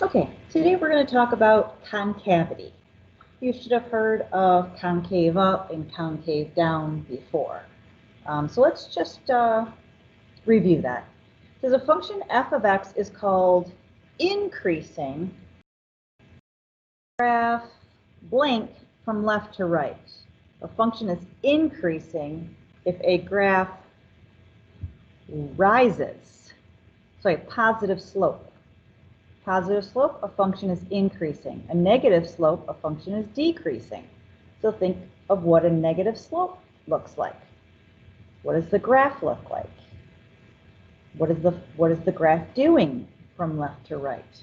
Okay, today we're going to talk about concavity. You should have heard of concave up and concave down before. So let's just review that. So the function f of x is called increasing graph blank from left to right. A function is increasing if a graph rises, so a positive slope. Positive slope, a function is increasing. A negative slope, a function is decreasing. So think of what a negative slope looks like. What does the graph look like? What is the graph doing from left to right?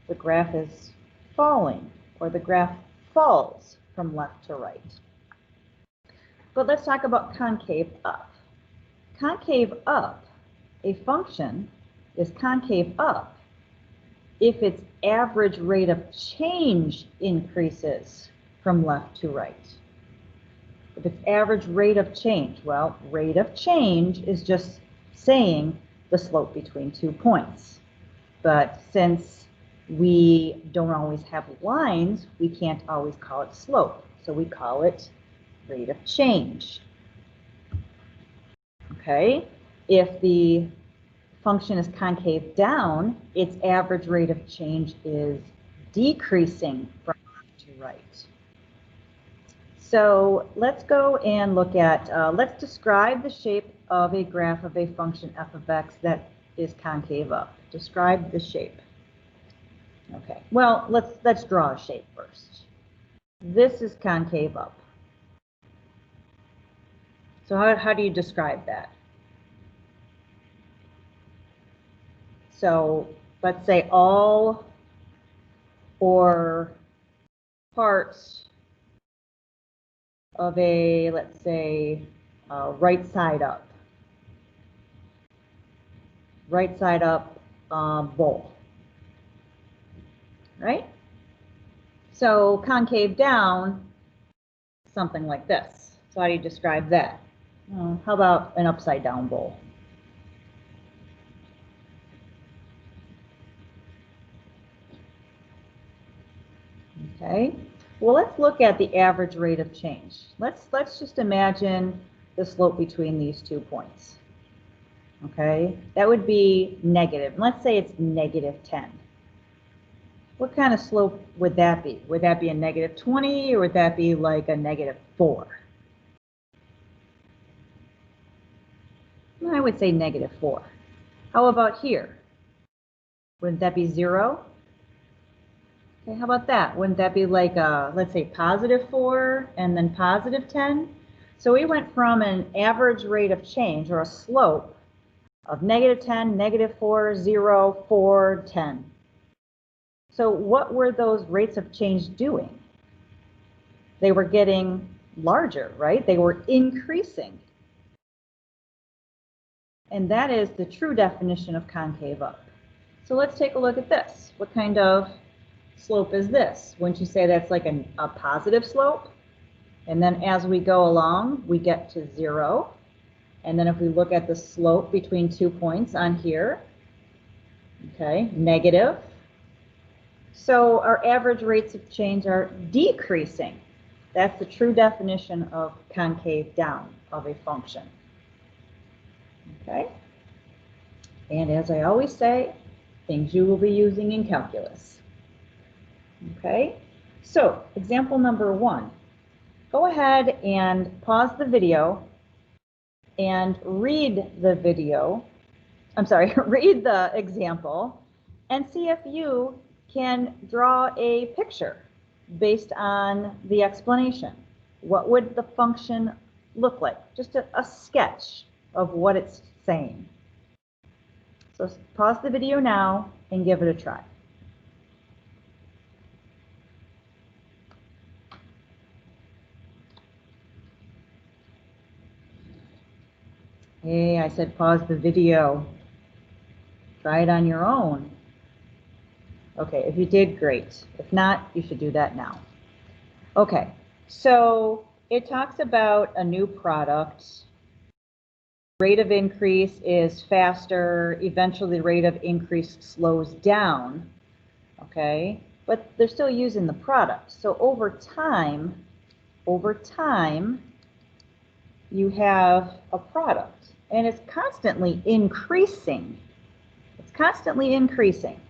The graph is falling, or the graph falls from left to right. But let's talk about concave up. Concave up, a function is concave up if its average rate of change increases from left to right. If its average rate of change, well, rate of change is just saying the slope between 2 points. But since we don't always have lines, we can't always call it slope. So we call it rate of change. Okay? If the function is concave down, its average rate of change is decreasing from left to right. So let's go and look at, let's describe the shape of a graph of a function f of x that is concave up. Describe the shape. Okay, well, let's draw a shape first. This is concave up. So how do you describe that? So let's say all or parts of a, let's say, right side up bowl, right? So concave down, something like this. So how do you describe that? How about an upside down bowl? Okay, well, let's look at the average rate of change. Let's just imagine the slope between these 2 points. Okay, that would be negative. Let's say it's negative 10. What kind of slope would that be? Would that be a negative 20, or would that be like a negative 4? I would say negative 4. How about here? Wouldn't that be 0? Okay, how about that? Wouldn't that be like a, let's say, positive 4 and then positive 10? So we went from an average rate of change, or a slope, of negative 10, negative 4, 0, 4, 10. So what were those rates of change doing? They were getting larger, right? They were increasing. And that is the true definition of concave up. So let's take a look at this. What kind of slope is this? Wouldn't you say that's like a positive slope? And then as we go along, we get to 0. And then if we look at the slope between 2 points on here, okay, negative. So our average rates of change are decreasing. That's the true definition of concave down of a function. Okay? And as I always say, things you will be using in calculus. Okay? So, example number 1. Go ahead and pause the video and read the read the example and see if you can draw a picture based on the explanation. What would the function look like? Just a sketch of what it's saying. So pause the video now and give it a try. Hey, I said pause the video. Try it on your own. Okay, if you did, great. If not, you should do that now. Okay, so it talks about a new product rate of increase is faster, eventually the rate of increase slows down, okay? But they're still using the product. So over time, you have a product, and it's constantly increasing. It's constantly increasing,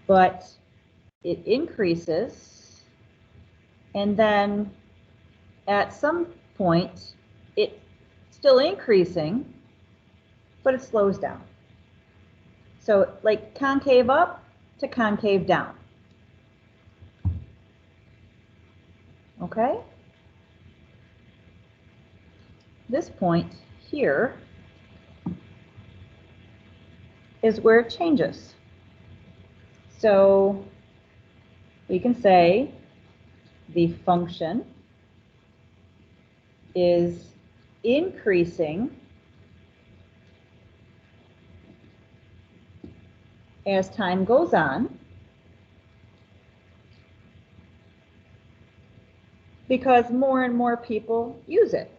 but it increases, and then at some point, it's still increasing, but it slows down. So like concave up to concave down. Okay? This point here is where it changes. So we can say the function is increasing as time goes on because more and more people use it.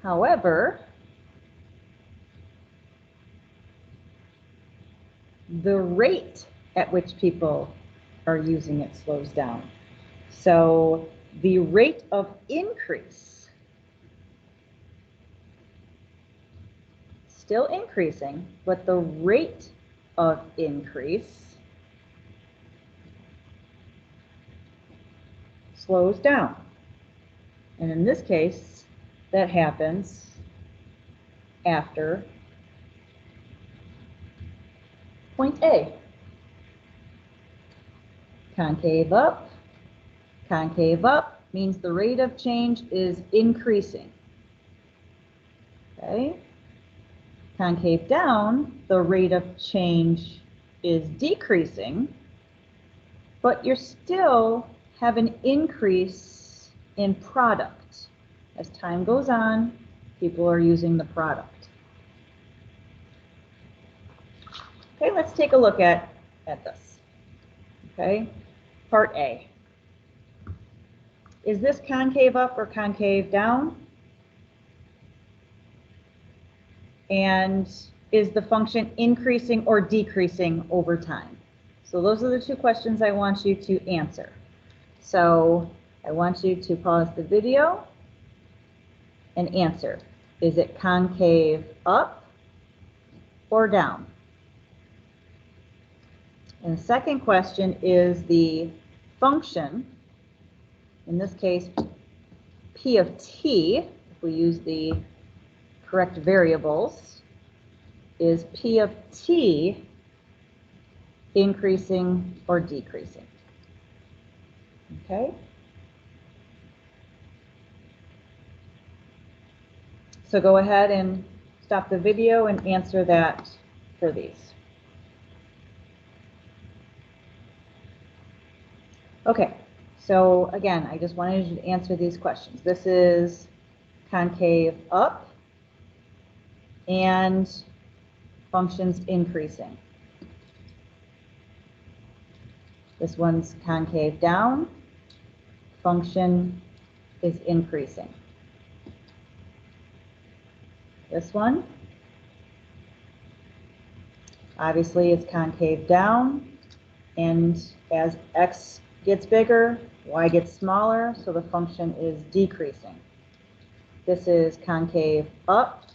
However, the rate at which people are using it slows down. So the rate of increase still increasing, but the rate of increase slows down. And in this case, that happens after point A. Concave up means the rate of change is increasing. Okay? Concave down, the rate of change is decreasing, but you still have an increase in product. As time goes on, people are using the product. Okay, let's take a look at this. Okay, part A. Is this concave up or concave down? And is the function increasing or decreasing over time? So those are the two questions I want you to answer. So I want you to pause the video and answer. Is it concave up or down? And the second question is the function, in this case, P of t, if we use the correct variables, is P of t increasing or decreasing? Okay? So go ahead and stop the video and answer that for these. Okay, so again, I just wanted you to answer these questions. This is concave up and functions increasing. This one's concave down, function is increasing. This one, obviously it's concave down, and as x gets bigger, y gets smaller, so the function is decreasing. This is concave up,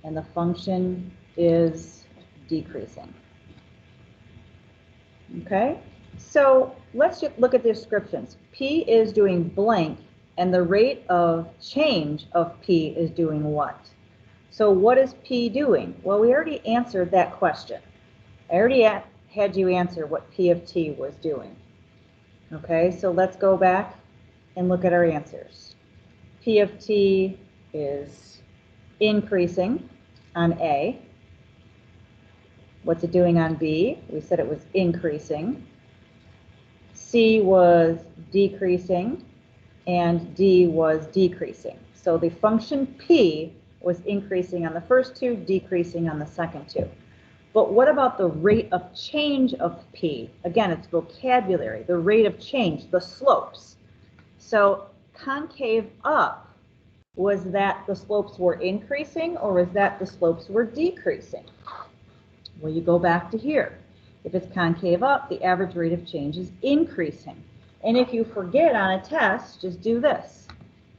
and the function is decreasing. Okay, so let's just look at the descriptions. P is doing blank, and the rate of change of P is doing what? So what is P doing? Well, we already answered that question. I already had you answer what P of t was doing. Okay, so let's go back and look at our answers. P of t is increasing on A. What's it doing on B? We said it was increasing. C was decreasing, and D was decreasing. So the function P was increasing on the first two, decreasing on the second two. But what about the rate of change of P? Again, it's vocabulary, the rate of change, the slopes. So concave up, was that the slopes were increasing or was that the slopes were decreasing? Well, you go back to here. If it's concave up, the average rate of change is increasing. And if you forget on a test, just do this.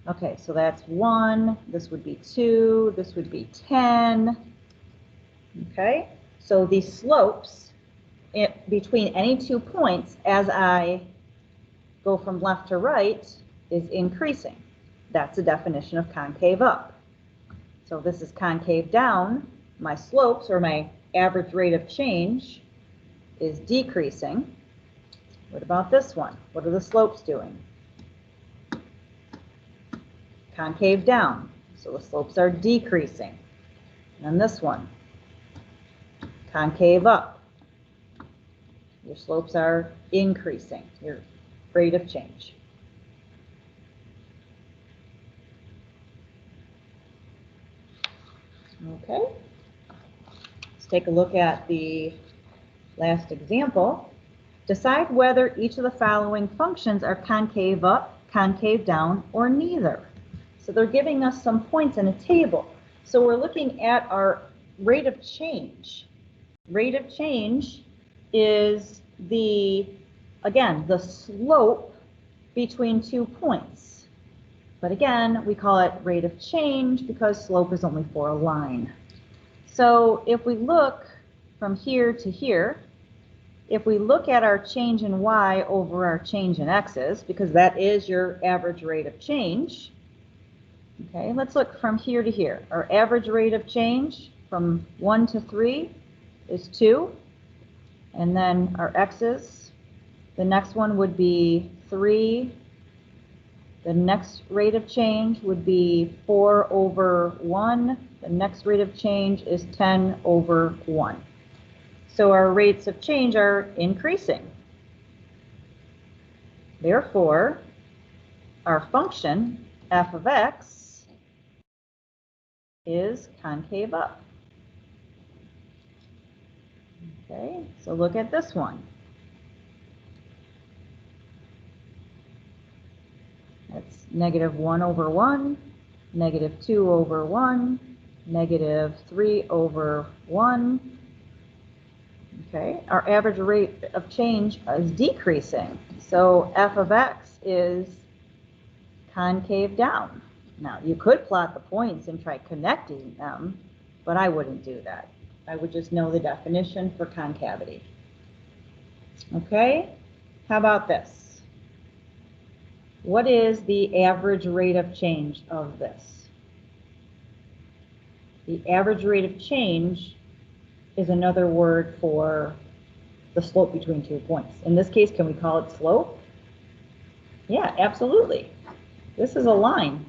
Okay, so that's 1, this would be 2, this would be 10. Okay, so the slopes between any 2 points as I go from left to right is increasing. That's the definition of concave up. So this is concave down. My slopes, or my average rate of change, is decreasing. What about this one? What are the slopes doing? Concave down. So the slopes are decreasing. And this one, concave up. Your slopes are increasing, your rate of change. Okay, let's take a look at the last example. Decide whether each of the following functions are concave up, concave down, or neither. So they're giving us some points in a table. So we're looking at our rate of change. Rate of change is again, the slope between 2 points. But again, we call it rate of change because slope is only for a line. So if we look from here to here, if we look at our change in y over our change in x's, because that is your average rate of change, okay, let's look from here to here. Our average rate of change from 1 to 3 is 2. And then our x's, the next one would be 3. The next rate of change would be 4 over 1. The next rate of change is 10 over 1. So our rates of change are increasing. Therefore, our function f of x is concave up. Okay, so look at this one. That's -1 over 1, -2 over 1, -3 over 1. Okay, our average rate of change is decreasing. So f of x is concave down. Now, you could plot the points and try connecting them, but I wouldn't do that. I would just know the definition for concavity. Okay, how about this? What is the average rate of change of this? The average rate of change is another word for the slope between 2 points. In this case, can we call it slope? Yeah, absolutely. This is a line.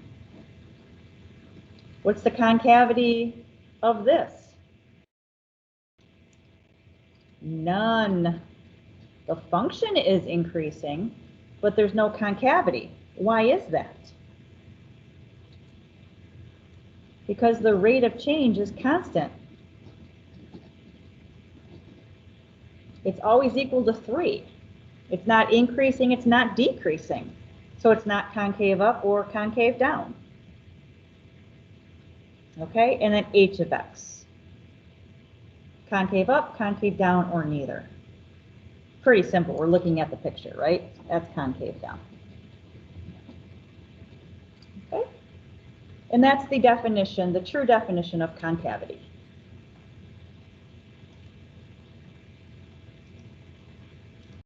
What's the concavity of this? None. The function is increasing, but there's no concavity. Why is that? Because the rate of change is constant. It's always equal to 3. It's not increasing, it's not decreasing. So it's not concave up or concave down. Okay, and then h of x. Concave up, concave down, or neither. Pretty simple. We're looking at the picture, right? That's concave down. Okay, and that's the definition, the true definition of concavity.